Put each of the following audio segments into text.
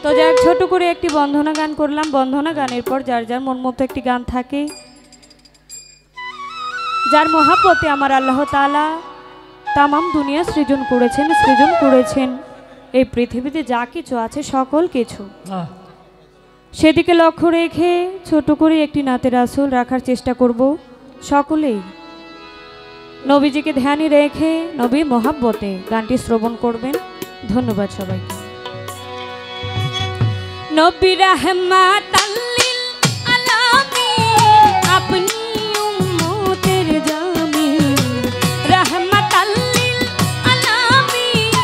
তো যাক ছোট করে একটি বন্ধনা গান করলাম। বন্ধনা গানের পর যার যার মন মতো একটি গান থাকে, যার মহাব্বতে আমার আল্লাহ তাআলা তামাম দুনিয়া সৃজন করেছেন এই পৃথিবীতে যা কিছু আছে সকল কিছু, সেদিকে লক্ষ্য রেখে ছোট করে একটি নাতে রাসূল রাখার চেষ্টা করব। সকলেই নবীজিকে ধ্যানে রেখে নবী মহাব্বতে গানটি শ্রবণ করবেন। ধন্যবাদ সবাইকে। নবী রাহমাতাল লিল আলামিন, আপনি উম্মতের জামিন। রাহমাতাল লিল আলামিন,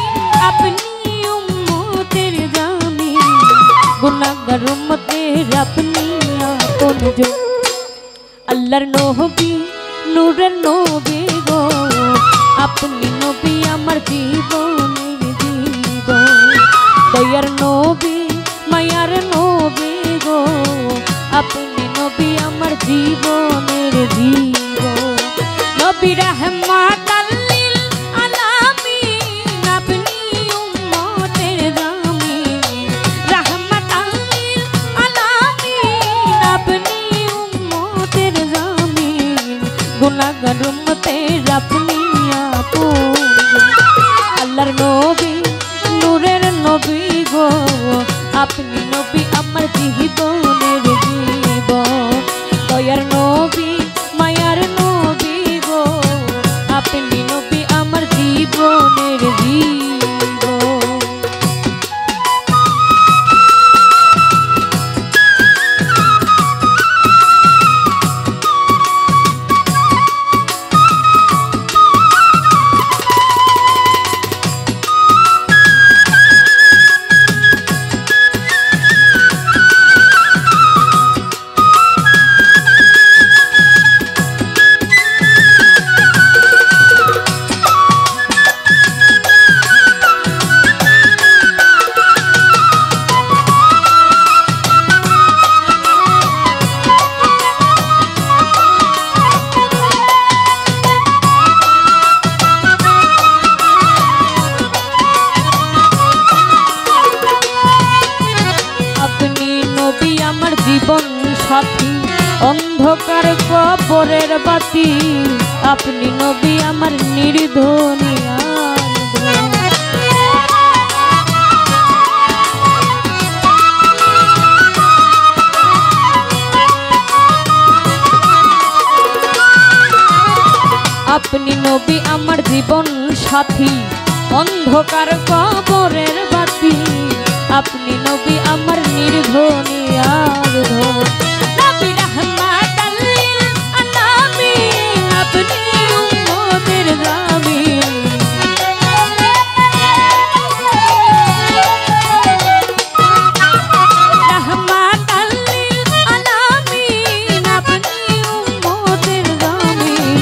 আপনি উম্মতের জামিন। গুনাহগার উম্মতের আপনি আপনজন। আল্লাহর নবী নূরের নবী গো, আপনি নবী আমার জীবনের জীবন। দয়ার নবী মায়ার নবী গো, আপনি নবী আমার জীবনের জীবন। নবী রাহমাতাল লিল আলামিন, আপনি উম্মতের জামিন। রাহমাতাল লিল আলামিন, আপনি উম্মতের জামিন। গুনাহগার উম্মতের আপনি আপন। আল্লাহর নবী নূরের নবী গো, আপনি নবী আমার জীবনের জীবন। দয়ার নবী মায়ার নবী গো, আপনি নবী আমার জীবনের জীবন। জীবন সাথী অন্ধকার কবরের বাতি, আপনি নবী আমার নির্ধনী আপনি নবী আমার জীবন সাথী অন্ধকার কবরের বাতি, আপনি নবী আমার নির্ধনী নবী রাহমাতাল লিল আলামিন, আপনি উম্মতের জামিন। রাহমাতাল লিল আলামিন, আপনি উম্মতের জামিন।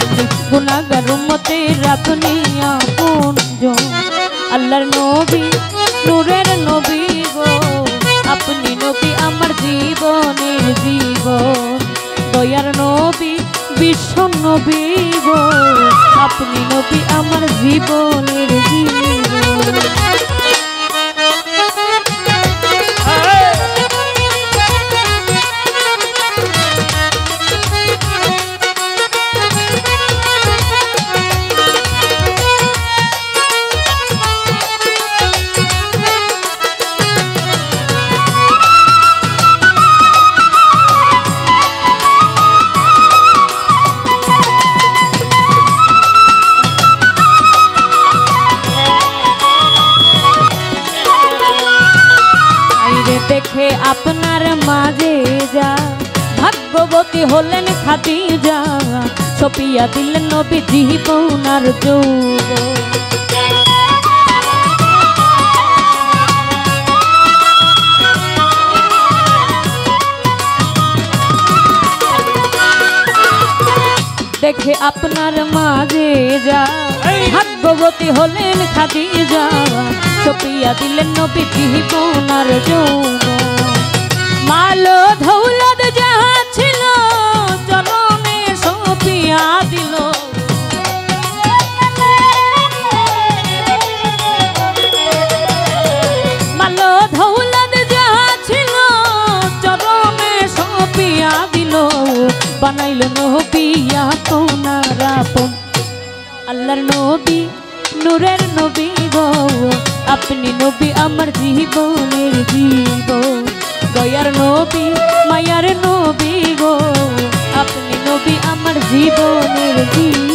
গুনাহগার উম্মতের আপনি আপনজন। আল্লাহর নবী নূরের নবী গো, আপনি নবী আমার জীবনের জীবন। দয়ার নবী বিশ্ব নবী গো, আপনি নবী আমার জীবনের জীবন। দেখে আপনার মাঝে যা ভাগ্যবতী হলেন খাদিজা, সপিয়া দিলেন নবী জীবনার যৌবন। দেখে আপনার মাঝে যা ভাগ্যবতী হলেন খাদিজা, সপিয়া দিলেন নবী জীবনার যৌবন। মাল দৌলত যাহা ছিল চরণে সপিয়া দিল, মাল দৌলত যাহা বানাইলো নবী আপনার আপন। আল্লাহর নবী নূরের নবী গো, আপনি নবী আমার জীবনের জীবন। দয়ার নবী মায়ার নবী গো, আপনি নবী আমার জীবনের জীবন।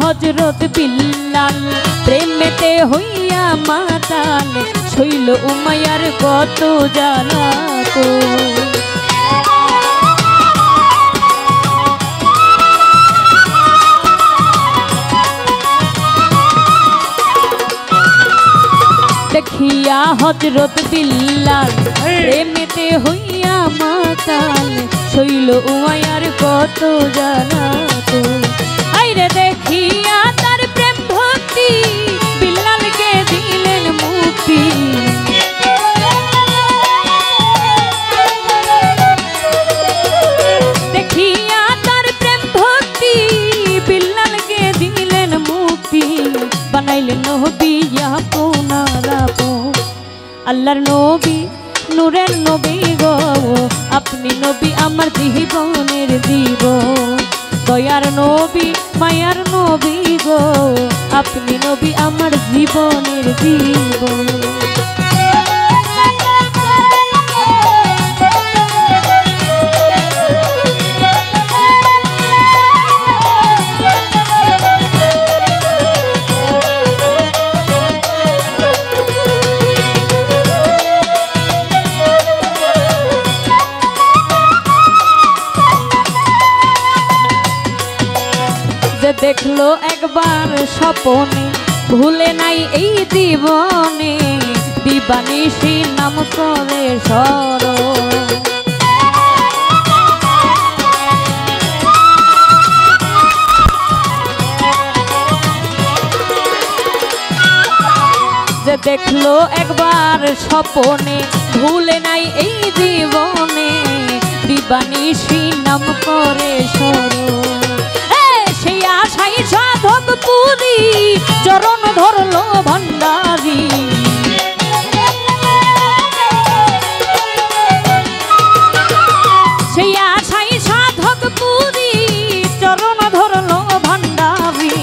হযরত বিল্লাল প্রেমেতে হইয়া মাতাল, শৈল উমাইয়ার কত জ্বালাতো। দেখিয়া হযরত বিল্লাল প্রেমেতে হইয়া মাতাল, শৈল উমাইয়ার কত জ্বালাতো। আইরে দেখিয়া তার প্রেম ভক্তি, বিল্লালকে দিলেন মুক্তি। দেখিয়া তার প্রেম ভক্তি, বিল্লালকে দিলেন মুক্তি। বানাইলেন নবী আপনার আপন। আল্লাহর নবী নূরের নবী গো, আপনি নবী আমার জীবনের জীবন। দয়ার নবী মায়ার নবী গো, আপনি নবী আমার জীবনের জীবন। দেখলো একবার স্বপনে, ভুলে নাই এই জীবনে, দিবানিশি নাম করে স্মরণ। যে দেখলো একবার স্বপনে, ভুলে নাই এই জীবনে, দিবানিশি নাম করে স্মরণ। সেই আশাই সাধক পুরী, চরণ ধরলো ভান্ডারী। সেই আশাই সাধক পুরী, চরণ ধরলো ভান্ডারী।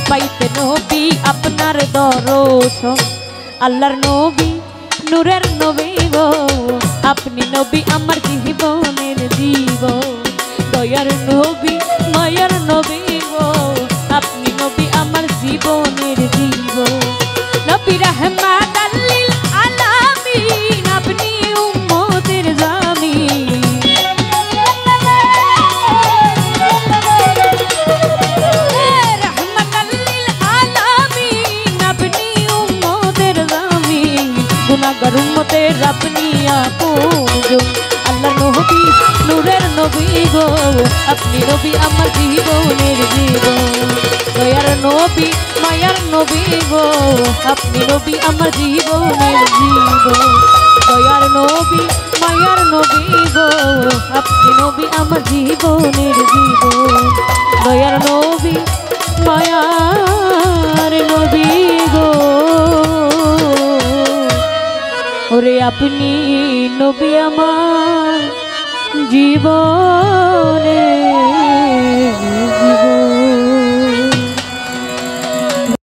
পাইতে নবী আপনার দর্শন। আল্লাহর নবী নূরের নবী গো, আপনি নবী আমার জীবনের জীবন। দয়ার নবী মায়ার নবী গো, আপনি নবী আমার জীবনের জীবন। নবী রাহমাতাল লিল আলামিন, আপনি উম্মতের জামিন। রাহমাতাল লিল আলামিন, আপনি উম্মতের জামিন। গুনাহগার উম্মতের আপনি আপনজন। আল্লাহর নবী নূরের নবী গো, আপনি নবী আমার জীবনের জীবন। দয়ার নবী মায়ার নবী গো, আপনি নবী আমার জীবনের জীবন। দয়ার নবী মায়ার নবী গো, আপনি নবী আমার জীবনের জীবন। দয়ার নবী মায়ার নবী গো, ওরে আপনি নবী আমার জীবনে।